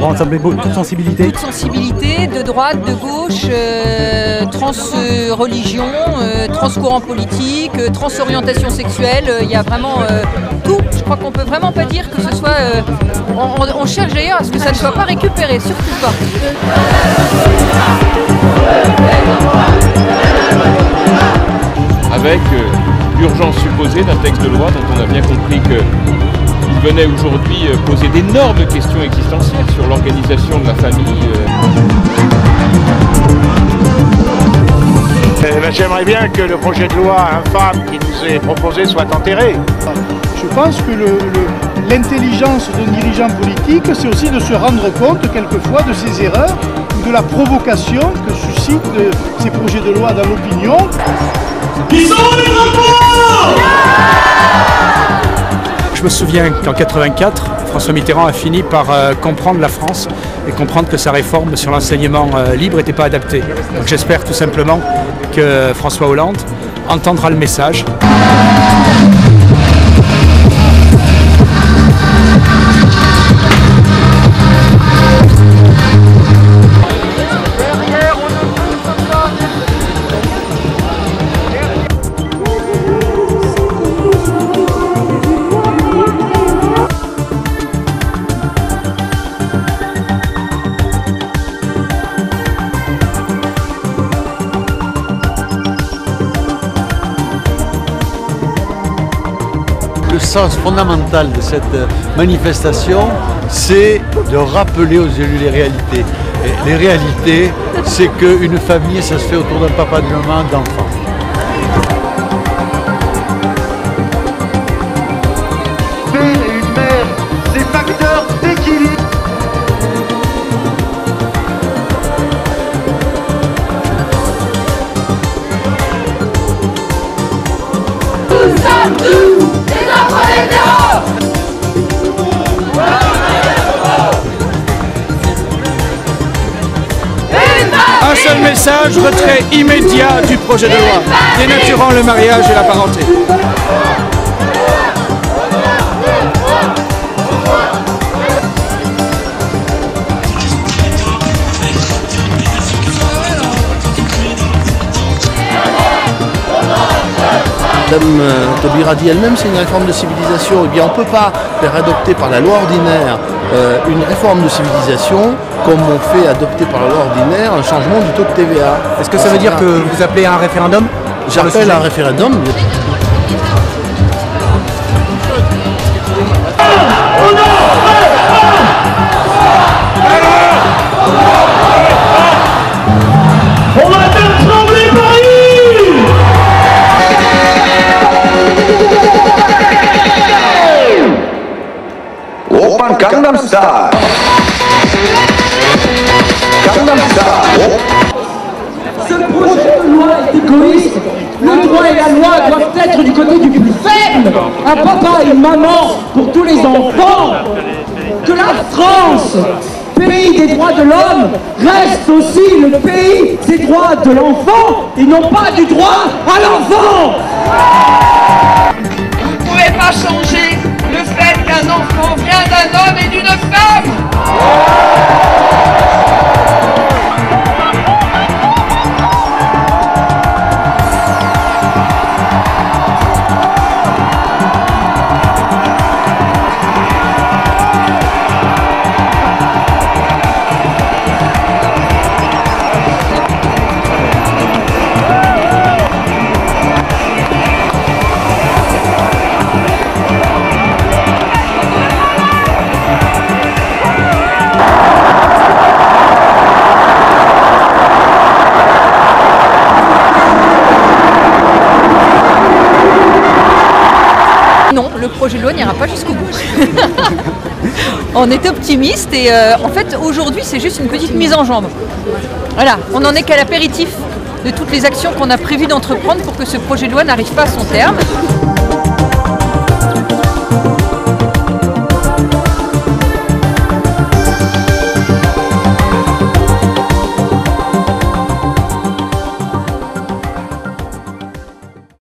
va rassembler toute sensibilité. Toute sensibilité, de droite, de gauche, trans-religion, trans-courant politique, trans-orientation sexuelle, il y a vraiment tout. Je crois qu'on peut vraiment pas dire que ce soit... on cherche d'ailleurs à ce que ça ne soit pas récupéré, surtout pas. Avec l'urgence supposée d'un texte de loi dont on a bien compris qu'il venait aujourd'hui poser d'énormes questions existentielles sur l'organisation de la famille. J'aimerais bien que le projet de loi infâme qui nous est proposé soit enterré. Je pense que l'intelligence d'un dirigeant politique, c'est aussi de se rendre compte quelquefois de ses erreurs ou de la provocation que suscitent ces projets de loi dans l'opinion. Ils sont les drapeaux! Je me souviens qu'en 1984, François Mitterrand a fini par comprendre la France et comprendre que sa réforme sur l'enseignement libre n'était pas adaptée. Donc j'espère tout simplement que François Hollande entendra le message. Le sens fondamental de cette manifestation, c'est de rappeler aux élus les réalités. Et les réalités, c'est qu'une famille, ça se fait autour d'un papa, d'une maman, d'enfants. Père et une mère, des facteurs d'équilibre. Nous sommes tous des enfants des terreurs. Un seul message, retrait immédiat du projet de loi, dénaturant le mariage et la parenté. Madame Taubira dit elle-même, c'est une réforme de civilisation. Eh bien, on ne peut pas faire adopter par la loi ordinaire une réforme de civilisation comme on fait adopter par la loi ordinaire un changement du taux de TVA. Est-ce que ça veut dire que vous appelez à un référendum? J'appelle à un référendum. On va faire trembler Paris! Open Gangnam Style. Gangnam Style. Ce projet de loi est égoïste. Le droit et la loi doivent être du côté du plus faible. Un papa et une maman pour tous les enfants. Que la France, pays des droits de l'homme, reste aussi le pays des droits de l'enfant et non pas du droit à l'enfant. Vous ne pouvez pas changer le fait qu'un enfant vient d'un homme et d'une femme. Non, le projet de loi n'ira pas jusqu'au bout. On est optimiste et en fait aujourd'hui c'est juste une petite mise en jambe. Voilà, on n'en est qu'à l'apéritif de toutes les actions qu'on a prévu d'entreprendre pour que ce projet de loi n'arrive pas à son terme.